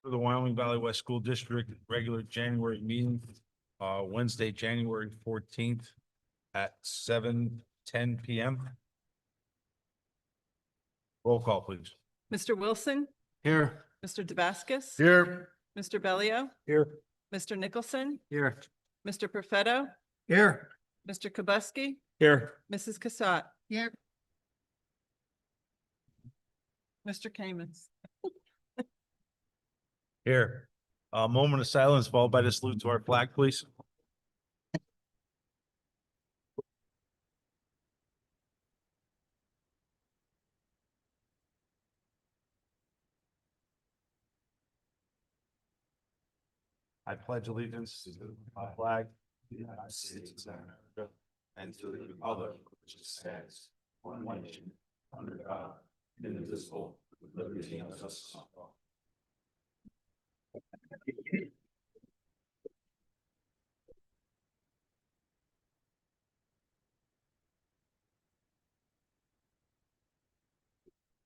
For the Wyoming Valley West School District regular January meeting, Wednesday, January 14th at 7:10 PM. Roll call, please. Mr. Wilson, Here. Mr. Damascus, Here. Mr. Bellio, Here. Mr. Nicholson, Here. Mr. Perfetto, Here. Mr. Kubuski, Here. Mrs. Cassatt. Here. Mr. Kamis. Here. A moment of silence followed by the salute to our flag, please. I pledge allegiance to the flag of the United States of America and to the republic which stands one nation under God, indivisible, with liberty and justice for all.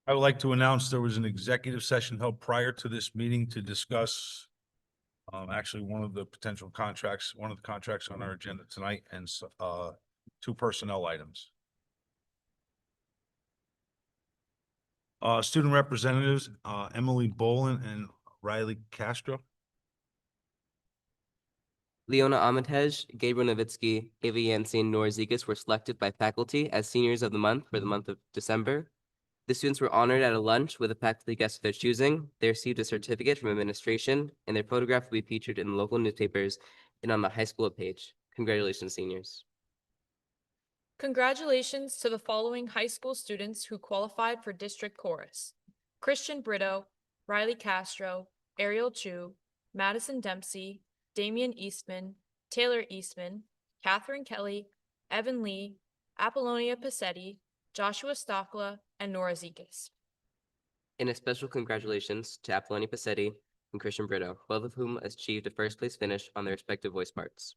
I would like to announce there was an executive session held prior to this meeting to discuss actually one of the contracts on our agenda tonight, and two personnel items. Student representatives, Emily Bolin and Riley Castro. Leona Amitej, Gabriel Novitsky, Ava Yancey, and Nora Zekas were selected by faculty as seniors of the month for the month of December. The students were honored at a lunch with a faculty guest of their choosing. They received a certificate from administration, and their photograph will be featured in local newspapers and on the high school page. Congratulations, seniors. Congratulations to the following high school students who qualified for district chorus: Christian Brito, Riley Castro, Ariel Chu, Madison Dempsey, Damian Eastman, Taylor Eastman, Catherine Kelly, Evan Lee, Apollonia Passetti, Joshua Stockla, and Nora Zekas. And a special congratulations to Apollonia Passetti and Christian Brito, both of whom achieved a first place finish on their respective voice parts.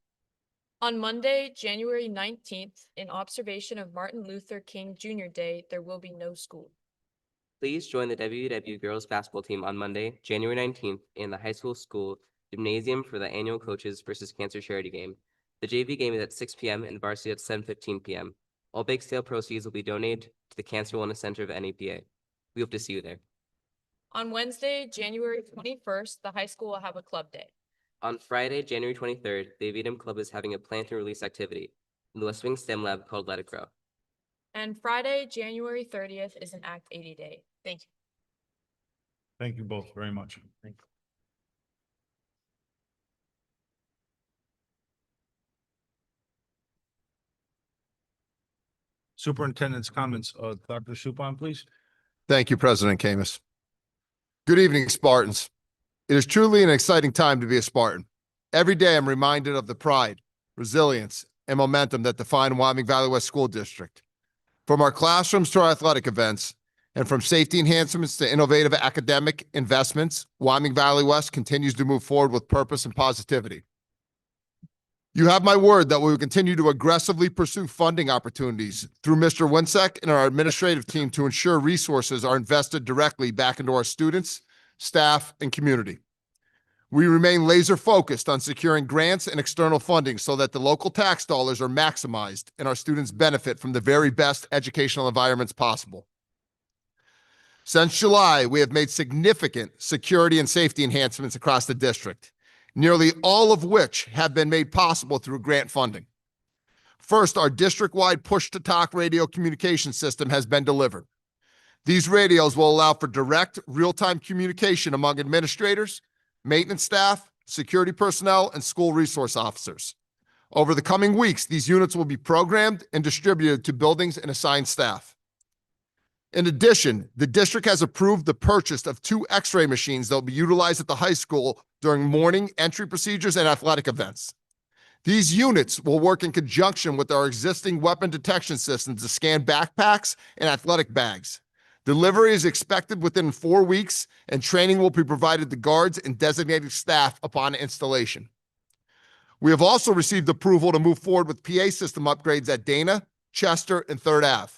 On Monday, January 19th, in observation of Martin Luther King Jr. Day, there will be no school. Please join the WVW girls basketball team on Monday, January 19th in the high school gymnasium for the annual Coaches versus Cancer charity game. The JV game is at 6 p.m. and varsity at 7:15 p.m. All bake sale proceeds will be donated to the Cancer Wellness Center of NAPA. We hope to see you there. On Wednesday, January 21st, the high school will have a club day. On Friday, January 23rd, the Avitum Club is having a plant and release activity in the West Wing STEM Lab called Let It Grow. And Friday, January 30th is an Act 80 day. Thank you. Thank you both very much. Thank you. Superintendent's comments. Dr. Suppan, please. Thank you, President Camus. Good evening, Spartans. It is truly an exciting time to be a Spartan. Every day I'm reminded of the pride, resilience, and momentum that define Wyoming Valley West School District. From our classrooms to our athletic events, and from safety enhancements to innovative academic investments, Wyoming Valley West continues to move forward with purpose and positivity. You have my word that we will continue to aggressively pursue funding opportunities through Mr. Winsek and our administrative team to ensure resources are invested directly back into our students, staff, and community. We remain laser focused on securing grants and external funding so that the local tax dollars are maximized and our students benefit from the very best educational environments possible. Since July, we have made significant security and safety enhancements across the district, nearly all of which have been made possible through grant funding. First, our district-wide push-to-talk radio communication system has been delivered. These radios will allow for direct, real-time communication among administrators, maintenance staff, security personnel, and school resource officers. Over the coming weeks, these units will be programmed and distributed to buildings and assigned staff. In addition, the district has approved the purchase of 2 X-ray machines that will be utilized at the high school during morning entry procedures and athletic events. These units will work in conjunction with our existing weapon detection systems to scan backpacks and athletic bags. Delivery is expected within 4 weeks, and training will be provided to guards and designated staff upon installation. We have also received approval to move forward with PA system upgrades at Dana, Chester, and 3rd Ave.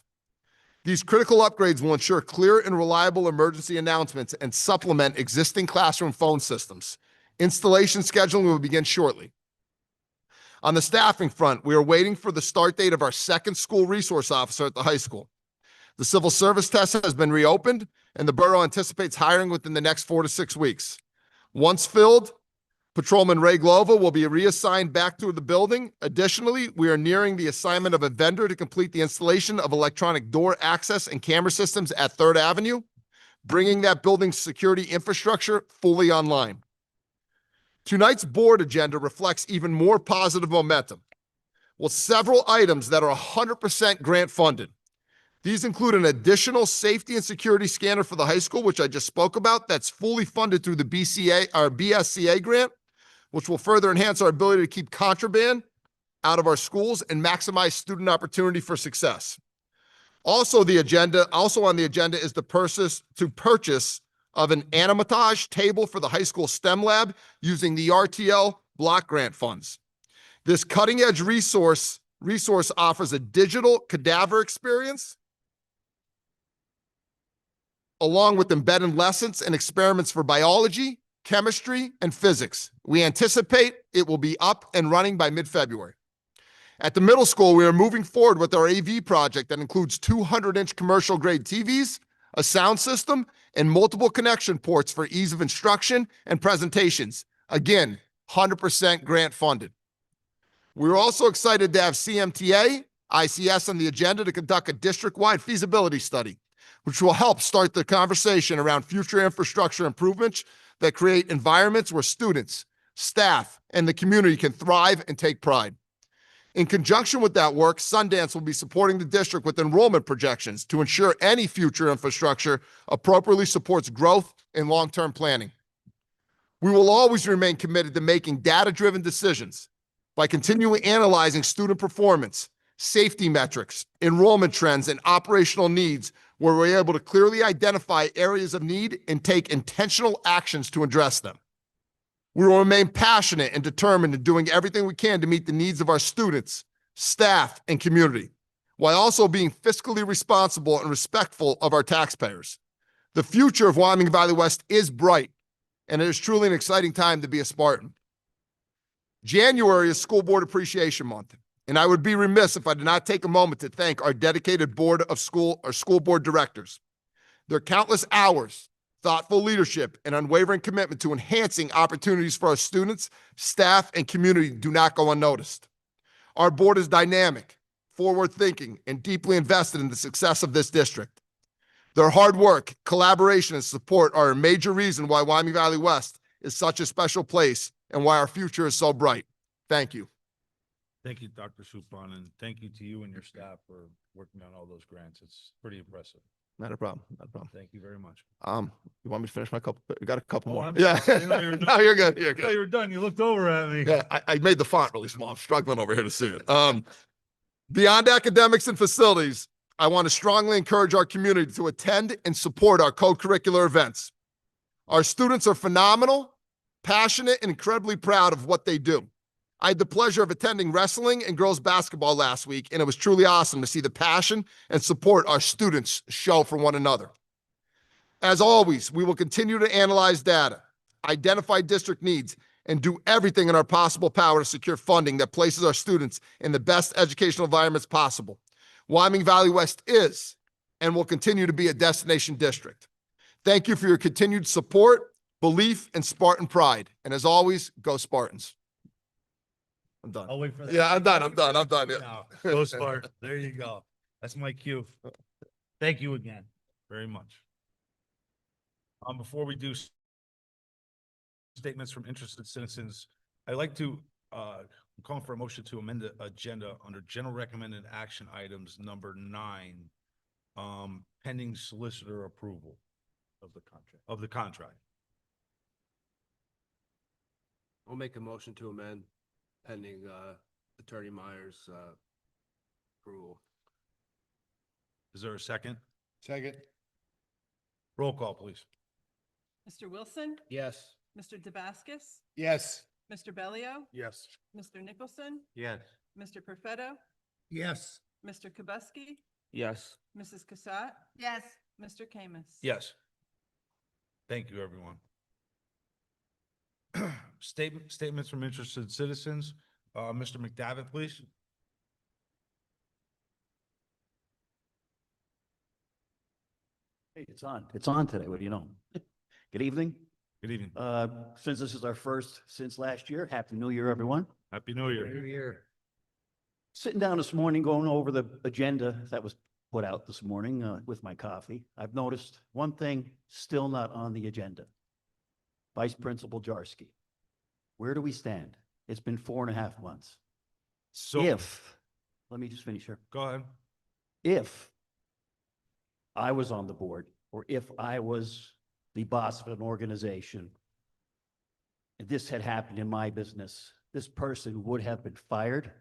These critical upgrades will ensure clear and reliable emergency announcements and supplement existing classroom phone systems. Installation scheduling will begin shortly. On the staffing front, we are waiting for the start date of our second school resource officer at the high school. The civil service test has been reopened, and the borough anticipates hiring within the next 4 to 6 weeks. Once filled, Patrolman Ray Glova will be reassigned back to the building. Additionally, we are nearing the assignment of a vendor to complete the installation of electronic door access and camera systems at 3rd Avenue, bringing that building's security infrastructure fully online. Tonight's board agenda reflects even more positive momentum, with several items that are 100% grant funded. These include an additional safety and security scanner for the high school, which I just spoke about, that's fully funded through the BSCA grant, which will further enhance our ability to keep contraband out of our schools and maximize student opportunity for success. Also on the agenda is the purchase of an animatage table for the high school STEM lab using the RTL block grant funds. This cutting-edge resource offers a digital cadaver experience along with embedded lessons and experiments for biology, chemistry, and physics. We anticipate it will be up and running by mid-February. At the middle school, we are moving forward with our AV project that includes 200-inch commercial-grade TVs, a sound system, and multiple connection ports for ease of instruction and presentations. Again, 100% grant funded. We're also excited to have CMTA, ICS on the agenda to conduct a district-wide feasibility study, which will help start the conversation around future infrastructure improvements that create environments where students, staff, and the community can thrive and take pride. In conjunction with that work, Sundance will be supporting the district with enrollment projections to ensure any future infrastructure appropriately supports growth and long-term planning. We will always remain committed to making data-driven decisions by continually analyzing student performance, safety metrics, enrollment trends, and operational needs, where we're able to clearly identify areas of need and take intentional actions to address them. We will remain passionate and determined in doing everything we can to meet the needs of our students, staff, and community, while also being fiscally responsible and respectful of our taxpayers. The future of Wyoming Valley West is bright, and it is truly an exciting time to be a Spartan. January is School Board Appreciation Month, and I would be remiss if I did not take a moment to thank our dedicated school board directors. Their countless hours, thoughtful leadership, and unwavering commitment to enhancing opportunities for our students, staff, and community do not go unnoticed. Our board is dynamic, forward-thinking, and deeply invested in the success of this district. Their hard work, collaboration, and support are a major reason why Wyoming Valley West is such a special place and why our future is so bright. Thank you. Thank you, Dr. Supron, and thank you to you and your staff for working on all those grants. It's pretty impressive. Not a problem. Not a problem. Thank you very much. You want me to finish my couple? We got a couple more. I'm Yeah. sorry. No, you're No, you're good. You're I thought good. you were done. You looked over at me. Yeah, I made the font really small. I'm struggling over here to see it. Beyond academics and facilities, I want to strongly encourage our community to attend and support our co-curricular events. Our students are phenomenal, passionate, and incredibly proud of what they do. I had the pleasure of attending wrestling and girls basketball last week, and it was truly awesome to see the passion and support our students show for one another. As always, we will continue to analyze data, identify district needs, and do everything in our possible power to secure funding that places our students in the best educational environments possible. Wyoming Valley West is and will continue to be a destination district. Thank you for your continued support, belief, and Spartan pride. And as always, go Spartans. I'm done. I'll wait for that. Yeah, I'm done. Yeah. No, go Spartan. There you go. That's my cue. Thank you again very much. Before we do statements from interested citizens, I'd like to, I'm calling for a motion to amend the agenda under general recommended action items number 9, pending solicitor approval of the contract. I'll make a motion to amend pending Attorney Myers' approval. Is there a second? Second. Roll call, please. Mr. Wilson, Yes. Mr. Damascus, Yes. Mr. Bellio, Yes. Mr. Nicholson, Yes. Mr. Perfetto, Yes. Mr. Kubuski, Yes. Mrs. Cassatt? yes, Mr. Kamis? Yes. Thank you, everyone. Statements from interested citizens. Mr. McDavitt, please. Hey, it's on. It's on today. What do you know? Good evening. Good evening. Since this is our first since last year, Happy New Year, everyone. Happy New Year. Year. Sitting down this morning, going over the agenda that was put out this morning with my coffee, I've noticed one thing still not on the agenda. Vice Principal Jarsky. Where do we stand? It's been 4.5 months. So, Let me just finish here. go ahead. If I was on the board, or if I was the boss of an organization, and this had happened in my business, this person would have been fired.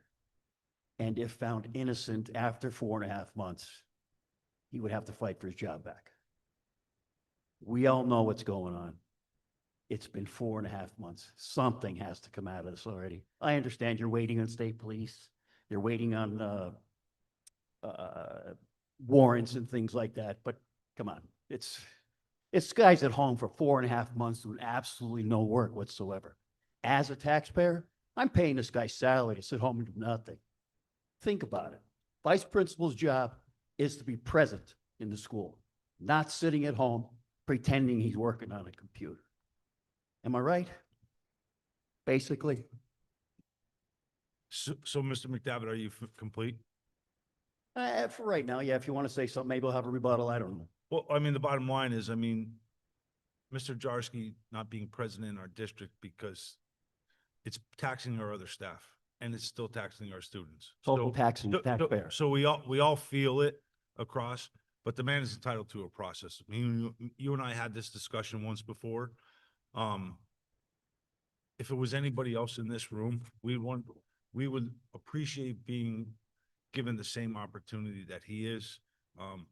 And if found innocent after 4.5 months, he would have to fight for his job back. We all know what's going on. It's been 4.5 months. Something has to come out of this already. I understand you're waiting on state police. You're waiting on warrants and things like that, but come on. It's guys at home for 4.5 months doing absolutely no work whatsoever. As a taxpayer, I'm paying this guy's salary to sit home and do nothing. Think about it. Vice principal's job is to be present in the school, not sitting at home pretending he's working on a computer. Am I right? Basically. So, Mr. McDavitt, are you complete? For right now, yeah, if you want to say something, maybe I'll have a rebuttal. I don't know. Well, I mean, the bottom line is, I mean, Mr. Jarsky not being president in our district because it's taxing our other staff and it's still taxing our students. Total taxing the taxpayer. So we all feel it across, but the man is entitled to a process. I mean, you and I had this discussion once before. If it was anybody else in this room, we would appreciate being given the same opportunity that he is.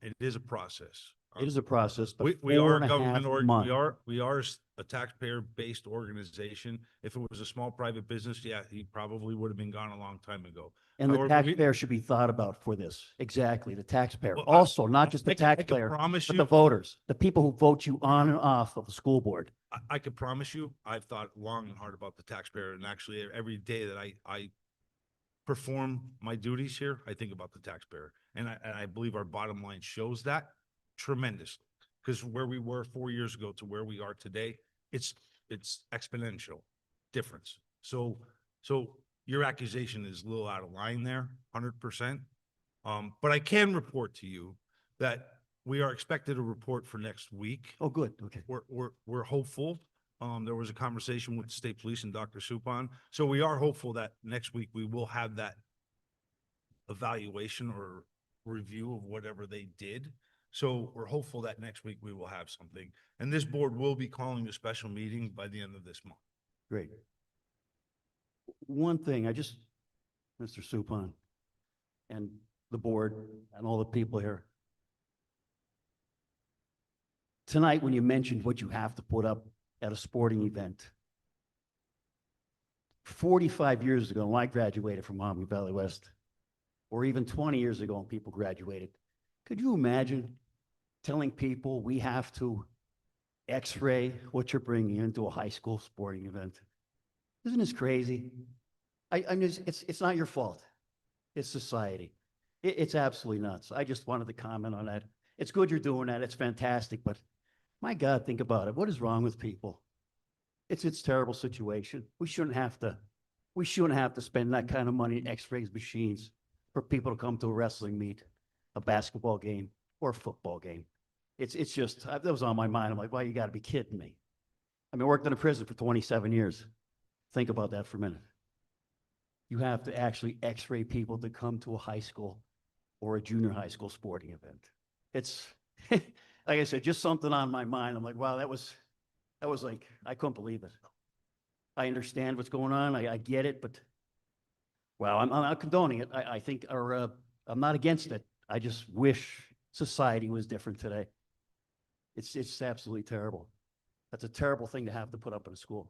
It is a process. It is a process, but We are a 4.5 government months. we are a taxpayer-based organization. If it was a small private business, yeah, he probably would have been gone a long time ago. And the However, taxpayer should be thought about for this. Exactly, the taxpayer. Well, Also, not just the I can taxpayer, promise but you, the voters, the people who vote you on and off of the school board. I can promise you, I've thought long and hard about the taxpayer, and actually every day that I perform my duties here, I think about the taxpayer. And I believe our bottom line shows that tremendously. Because where we were 4 years ago to where we are today, it's exponential difference. So your accusation is a little out of line there, 100%. But I can report to you that we are expected a report for next week. Oh, good, okay. We're hopeful. There was a conversation with the state police and Dr. Suppan. So we are hopeful that next week we will have that evaluation or review of whatever they did. So we're hopeful that next week we will have something. And this board will be calling a special meeting by the end of this month. Great. One thing, Mr. Suppan and the board and all the people here. Tonight, when you mentioned what you have to put up at a sporting event, 45 years ago, when I graduated from Maumee Valley West, or even 20 years ago when people graduated, could you imagine telling people we have to x-ray what you're bringing into a high school sporting event? Isn't this crazy? I mean, it's not your fault. It's society. It's absolutely nuts. I just wanted to comment on that. It's good you're doing that. It's fantastic, but my God, think about it. What is wrong with people? It's a terrible situation. We shouldn't have to spend that kind of money in x-rays machines for people to come to a wrestling meet, a basketball game, or a football game. It's just, that was on my mind. I'm like, well, you got to be kidding me. I mean, I worked in a prison for 27 years. Think about that for a minute. You have to actually x-ray people to come to a high school or a junior high school sporting event. It's, like I said, just something on my mind. I'm like, wow, that was like, I couldn't believe it. I understand what's going on. I get it, but well, I'm not condoning it. I think, or I'm not against it. I just wish society was different today. It's absolutely terrible. That's a terrible thing to have to put up in a school.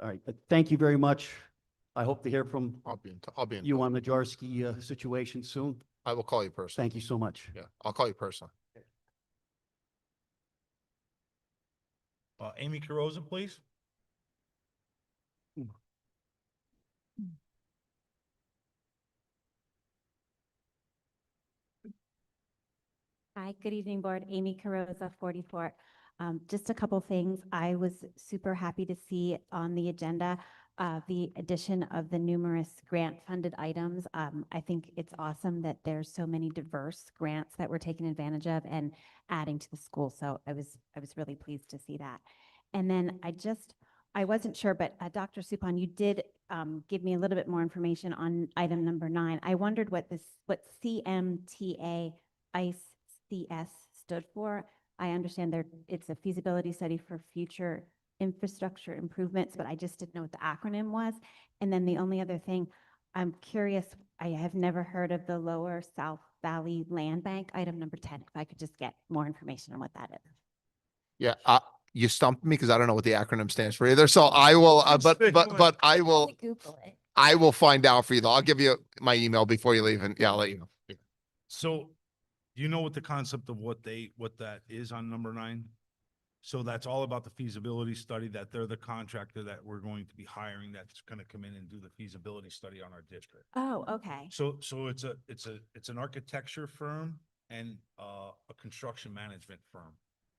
All right, but thank you very much. I hope to hear from I'll be in you on the Jarsky situation soon. I will call you personally. Thank you so much. Yeah, I'll call you personally. Amy Carosa, please. Hi, good evening, Board. Amy Carosa, 44. Just a couple things. I was super happy to see on the agenda the addition of the numerous grant-funded items. I think it's awesome that there's so many diverse grants that we're taking advantage of and adding to the school. So I was really pleased to see that. And then I wasn't sure, but Dr. Supon, you did give me a little bit more information on item number 9. I wondered what CMTA ICS stood for. I understand it's a feasibility study for future infrastructure improvements, but I just didn't know what the acronym was. And then the only other thing, I'm curious, I have never heard of the Lower South Valley Land Bank, item number 10. If I could just get more information on what that is. Yeah, you stumped me because I don't know what the acronym stands for either. So I will, but I will, Google it. I will find out for you though. I'll give you my email before you leave and yeah, I'll let you know. So, do you know what the concept of what that is on number 9? So that's all about the feasibility study, that they're the contractor that we're going to be hiring that's gonna come in and do the feasibility study on our district. Oh, okay. So it's an architecture firm and a construction management firm.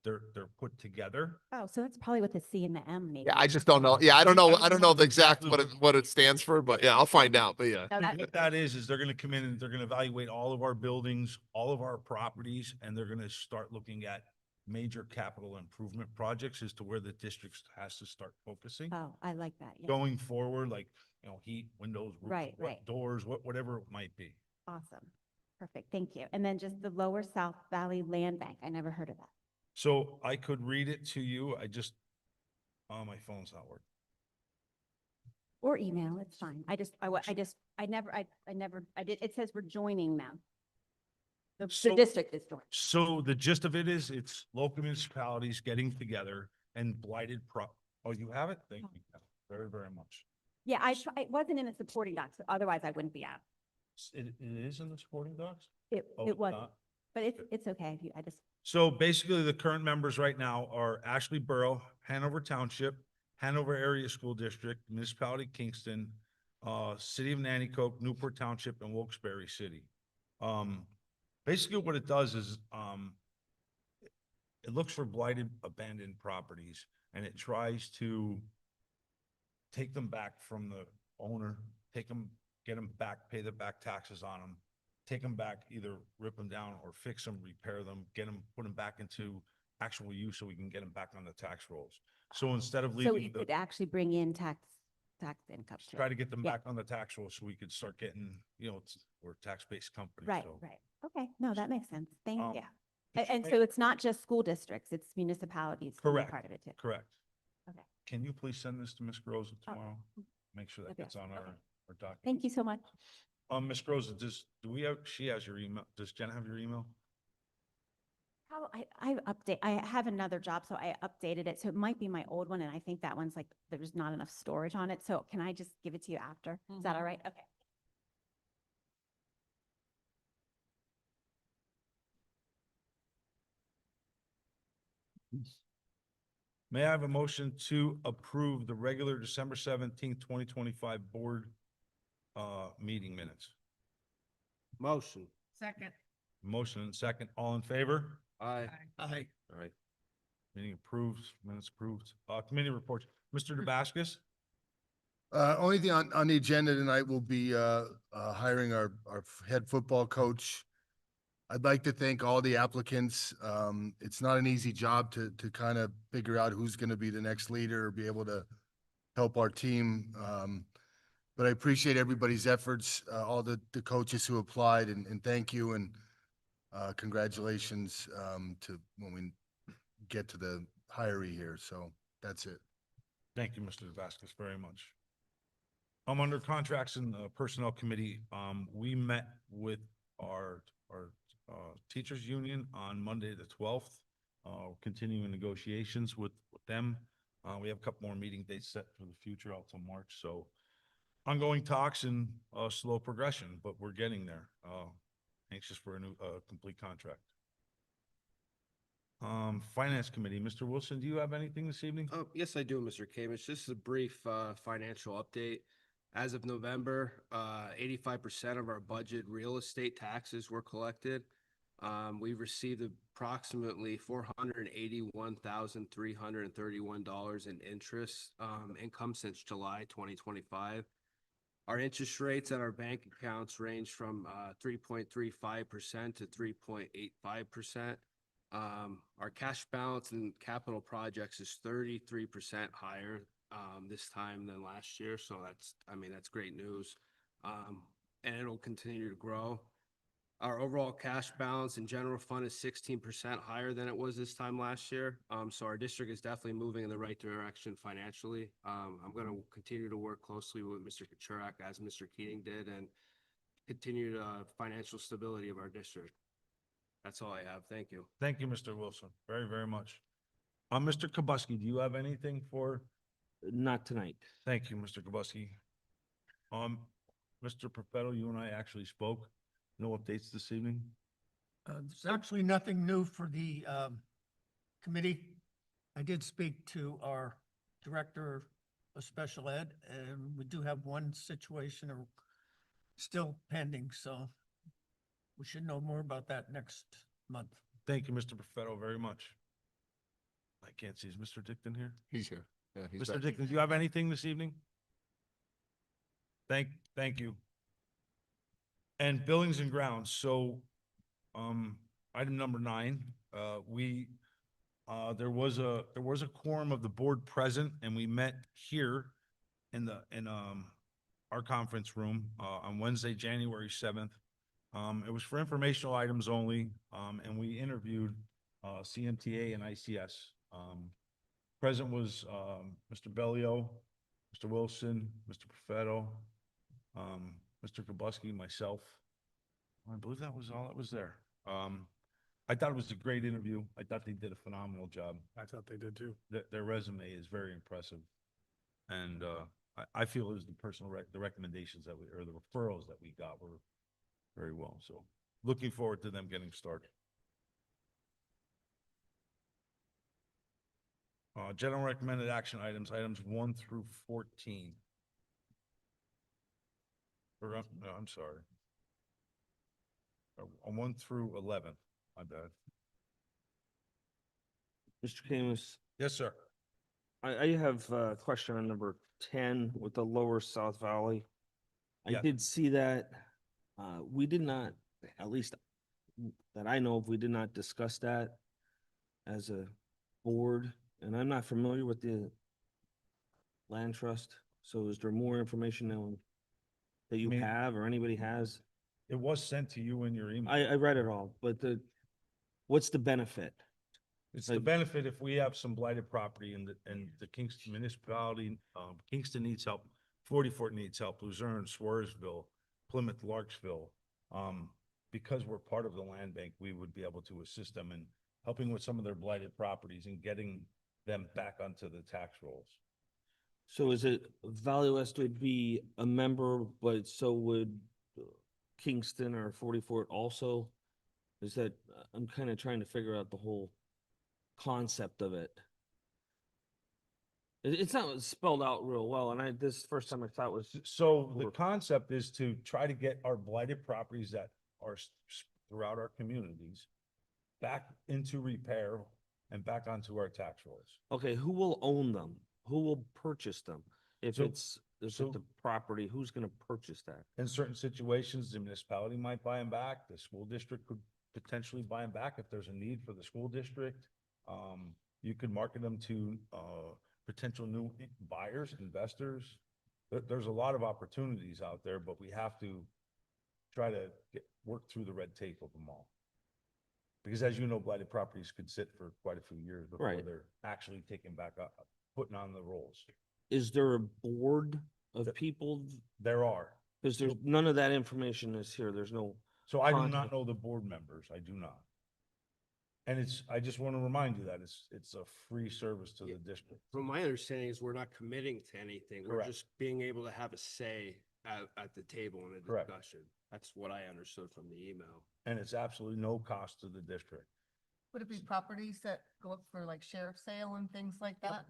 They're put together. Oh, so that's probably what the C and the M mean. Yeah, I just don't know. Yeah, I don't know the exact what it stands for, but yeah, I'll find out. But yeah. No, that- What that is they're gonna come in and they're gonna evaluate all of our buildings, all of our properties, and they're gonna start looking at major capital improvement projects as to where the district has to start focusing. Oh, I like that. Yeah. Going forward, like, heat, windows, roof, Right, right. doors, whatever it might be. Awesome. Perfect. Thank you. And then just the Lower South Valley Land Bank. I never heard of that. So I could read it to you. My phone's not working. Or email, it's fine. It says we're joining them. The So- district is joining. So the gist of it is it's local municipalities getting together and oh, you have it? Thank you very, very much. Yeah, it wasn't in the supporting docs, otherwise I wouldn't be out. It is in the supporting docs? It Oh, it was, not? but it's okay. If you, I just, So basically, the current members right now are Ashley Borough, Hanover Township, Hanover Area School District, Municipality Kingston, City of Nanticoke, Newport Township, and Wilkes-Barre City. Basically what it does is, it looks for blighted, abandoned properties, and it tries to take them back from the owner, get them back, pay the back taxes on them, take them back, either rip them down or fix them, repair them, put them back into actual use so we can get them back on the tax rolls. So instead of so leaving, it could actually bring in tax income. too. try to get them Yeah. back on the tax roll so we could start getting, we're a tax-based company. Right, so. right. Okay, no, that makes sense. Thank Um, you. Did you And make- so it's not just school districts, it's municipalities. can be Correct. Part of it too. Correct. Okay. Can you please send this to Ms. Groza Oh, tomorrow? Make sure that okay, gets on okay. our document. Thank you so much. Ms. Groza, she has your email. Does Jenna have your email? How, I have another job, so I updated it. So it might be my old one, and I think that one's like, there's not enough storage on it. So can I just give it to you after? Is that all right? Okay. May I have a motion to approve the regular December 17th, 2025 board meeting minutes? Motion. Second. Motion and second. All in favor? Aye. Aye. All right. Meeting approved, minutes approved. Committee reports. Mr. DeBascus? Only thing on the agenda tonight will be hiring our head football coach. I'd like to thank all the applicants. It's not an easy job to kind of figure out who's going to be the next leader or be able to help our team. But I appreciate everybody's efforts, all the coaches who applied, and thank you and congratulations to when we get to the hiree here. So that's it. Thank you, Mr. DeBascus, very much. I'm under contracts in the personnel committee. We met with our teachers union on Monday, the 12th. Continuing negotiations with them. We have a couple more meeting dates set for the future out till March. So ongoing talks and slow progression, but we're getting there. anxious for a new, complete contract. Finance Committee, Mr. Wilson, do you have anything this evening? Oh, yes, I do, Mr. Camish. Just a brief financial update. As of November, 85% of our budget real estate taxes were collected. We received approximately $481,331 in interest income since July 2025. Our interest rates at our bank accounts range from 3.35% to 3.85%. Our cash balance in capital projects is 33% higher this time than last year. So that's great news. And it'll continue to grow. Our overall cash balance in general fund is 16% higher than it was this time last year. So our district is definitely moving in the right direction financially. I'm going to continue to work closely with Mr. Kachurak as Mr. Keating did and continue the financial stability of our district. That's all I have. Thank you. Thank you, Mr. Wilson, very, very much. Mr. Kubuski, do you have anything for? Not tonight. Thank you, Mr. Kubuski. Mr. Perfetto, you and I actually spoke. No updates this evening? There's actually nothing new for the committee. I did speak to our Director of Special Ed, and we do have one situation still pending, so we should know more about that next month. Thank you, Mr. Perfetto, very much. I can't see, is Mr. Dickon here? He's here. Yeah, he's Mr. back. Dickon, do you have anything this evening? Thank you. And buildings and grounds, so, item number 9, there was a quorum of the board present, and we met here in our conference room, on Wednesday, January 7th. It was for informational items only, and we interviewed, CMTA and ICS. Present was, Mr. Bellio, Mr. Wilson, Mr. Perfetto, Mr. Kubuski, myself. I believe that was all that was there. I thought it was a great interview. I thought they did a phenomenal job. I thought they did too. Their resume is very impressive. And, I feel it was the recommendations or the referrals that we got were very well. So looking forward to them getting started. General recommended action items, items 1 through 14. Or, no, I'm sorry. 1 through 11, my bad. Mr. Camus, Yes, sir. I have a question on number 10 with the lower South Valley. I Yeah. did see that. We did not, at least that I know of, we did not discuss that as a board, and I'm not familiar with the land trust. So is there more information that you mean- have or anybody has? It was sent to you in your email. I read it all, but what's the benefit? It's the benefit if we have some blighted property and the Kingston municipality, Kingston needs help, 44 needs help, Luzerne, Swarsville, Plymouth, Larksville. Because we're part of the land bank, we would be able to assist them in helping with some of their blighted properties and getting them back onto the tax rolls. So is it Valley West would be a member, but so would Kingston or 44 also? Is that, I'm kind of trying to figure out the whole concept of it. It's not spelled out real well, and this first time I thought was, So the concept is to try to get our blighted properties that are throughout our communities back into repair and back onto our tax rolls. okay, who will own them? Who will purchase them? If So- it's so- the property, who's gonna purchase that? In certain situations, the municipality might buy them back. The school district could potentially buy them back if there's a need for the school district. You could market them to, potential new buyers, investors. There's a lot of opportunities out there, but we have to try to work through the red tape of them all. Because as you know, blighted properties could sit for quite a few years before Right. they're actually taken back up, putting on the rolls. Is there a board of The- people? There are. Because there's, none of that information is here. There's no, So I do Contact. not know the board members. I do not. And I just want to remind you that it's a free service to the district. From my understanding is we're not committing to anything. We're Correct. just being able to have a say at the table in a Correct. discussion. That's what I understood from the email. And it's absolutely no cost to the district. Would it be properties that go up for like sheriff sale and things like that?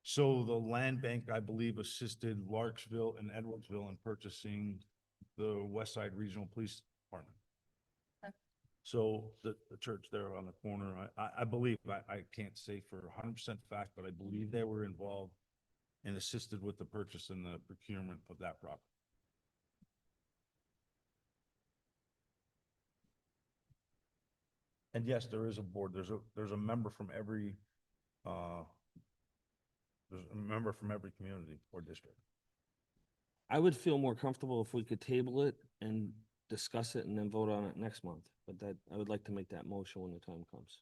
So the land bank, I believe, assisted Larksville and Edwardsville in purchasing the West Side Regional Police Department. Okay. So the church there on the corner, I believe, I can't say for 100% fact, but I believe they were involved and assisted with the purchase and the procurement of that property. And yes, there is a board. There's a member from every, there's a member from every community or district. I would feel more comfortable if we could table it and discuss it and then vote on it next month. But that, I would like to make that motion when the time comes.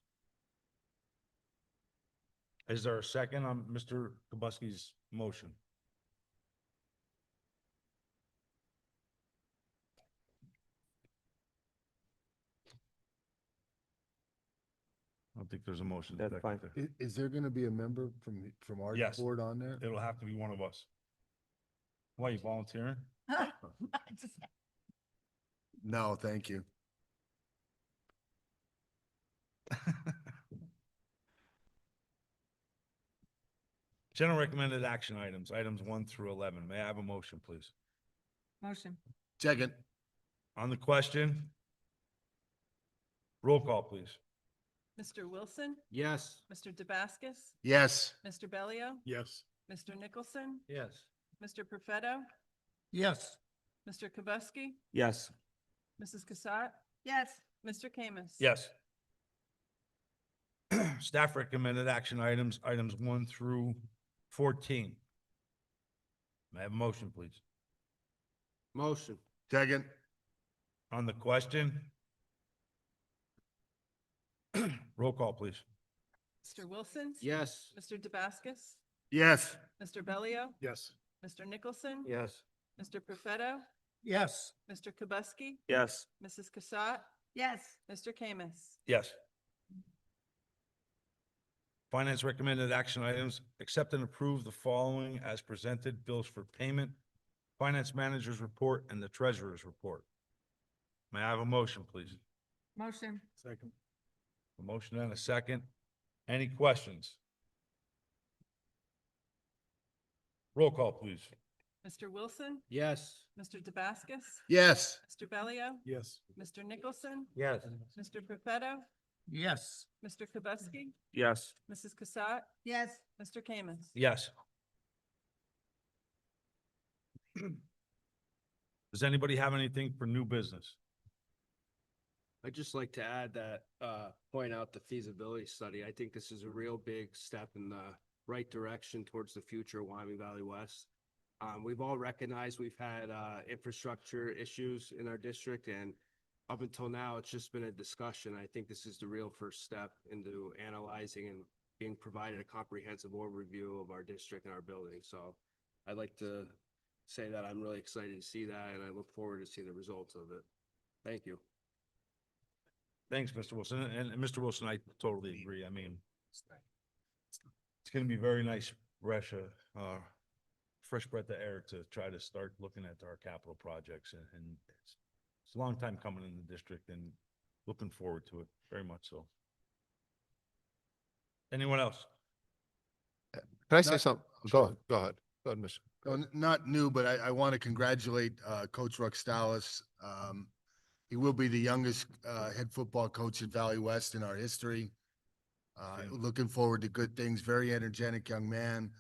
Is there a second on Mr. Kubuski's motion? I don't think there's a motion. That's fine. Is there gonna be a member from our Yes. board on there? It'll have to be one of us. Why, you volunteering? No, thank you. General recommended action items, items 1 through 11. May I have a motion, please? Motion. Second. On the question? Roll call, please. Mr. Wilson, Yes. Mr. Dabascus, Yes. Mr. Bellio, Yes. Mr. Nicholson, Yes. Mr. Perfetto, Yes. Mr. Kubuski, Yes. Mrs. Cassatt. Yes. Mr. Kamis. Yes. Staff recommended action items, items 1 through 14. May I have a motion, please? Motion. Second. On the question? Roll call, please. Mr. Wilson. Yes. Mr. Dabascus, Yes. Mr. Bellio, Yes. Mr. Nicholson. Yes. Mr. Perfetto, Yes. Mr. Kubuski, Yes. Mrs. Cassatt. Yes. Mr. Kamis. Yes. Finance recommended action items, accept and approve the following as presented, bills for payment, finance manager's report, and the treasurer's report. May I have a motion, please? Motion. Second. A motion and a second. Any questions? Roll call, please. Mr. Wilson, Yes. Mr. Dabascus, Yes. Mr. Bellio, Yes. Mr. Nicholson, Yes. Mr. Perfetto, Yes. Mr. Kubuski, Yes. Mrs. Cassatt. Yes. Mr. Kamis. Yes. Does anybody have anything for new business? I'd just like to add that, point out the feasibility study. I think this is a real big step in the right direction towards the future of Wyoming Valley West. We've all recognized we've had, infrastructure issues in our district, and up until now, it's just been a discussion. I think this is the real first step into analyzing and being provided a comprehensive overview of our district and our building. So I'd like to say that I'm really excited to see that, and I look forward to seeing the results of it. Thank you. Thanks, Mr. Wilson. And Mr. Wilson, I totally agree. I mean, it's gonna be very nice, fresh breath of air to try to start looking at our capital projects, and it's a long time coming in the district, and looking forward to it very much so. Anyone else? Can I say Not- something? Go ahead, go ahead. Go ahead, Mr. Not new, but I want to congratulate Coach Ruxtalis. He will be the youngest head football coach at Valley West in our history. Looking forward to good things. Very energetic young man.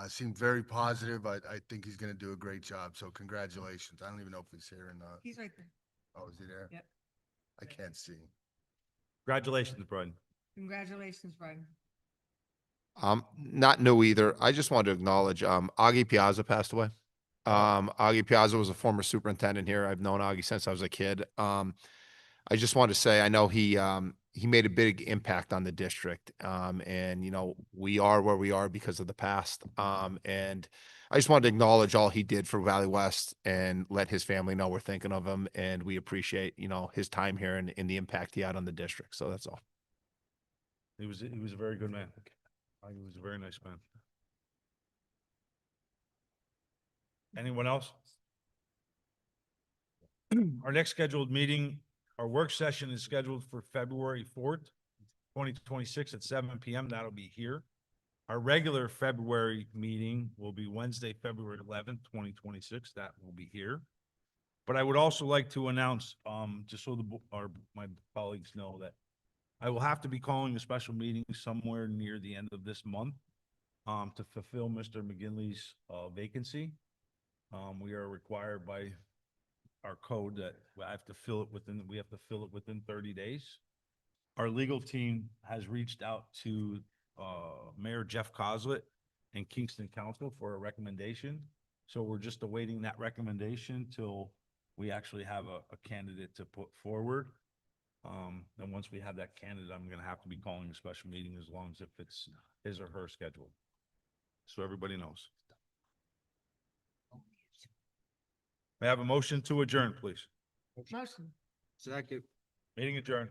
Seemed very positive. I think he's going to do a great job. So congratulations. I don't even know if he's here or not. He's right there. Oh, is he there? Yep. I can't see. Congratulations, Brian. Congratulations, Brian. Not new either. I just wanted to acknowledge, Augie Piazza passed away. Augie Piazza was a former superintendent here. I've known Augie since I was a kid. I just wanted to say, I know he made a big impact on the district. And, you know, we are where we are because of the past. And I just wanted to acknowledge all he did for Valley West and let his family know we're thinking of him, and we appreciate, you know, his time here and the impact he had on the district. So that's all. He was a very good man. He was a very nice man. Anyone else? Our next scheduled meeting, our work session is scheduled for February 4th, 2026 at 7 PM. That'll be here. Our regular February meeting will be Wednesday, February 11th, 2026. That will be here. But I would also like to announce, just so my colleagues know that I will have to be calling a special meeting somewhere near the end of this month, to fulfill Mr. McGinley's, vacancy. We are required by our code that we have to fill it within 30 days. Our legal team has reached out to Mayor Jeff Coslet and Kingston Council for a recommendation. So we're just awaiting that recommendation till we actually have a candidate to put forward. And once we have that candidate, I'm gonna have to be calling a special meeting as long as if it's his or her schedule. So everybody knows. May I have a motion to adjourn, please? Motion. Second. Meeting adjourned.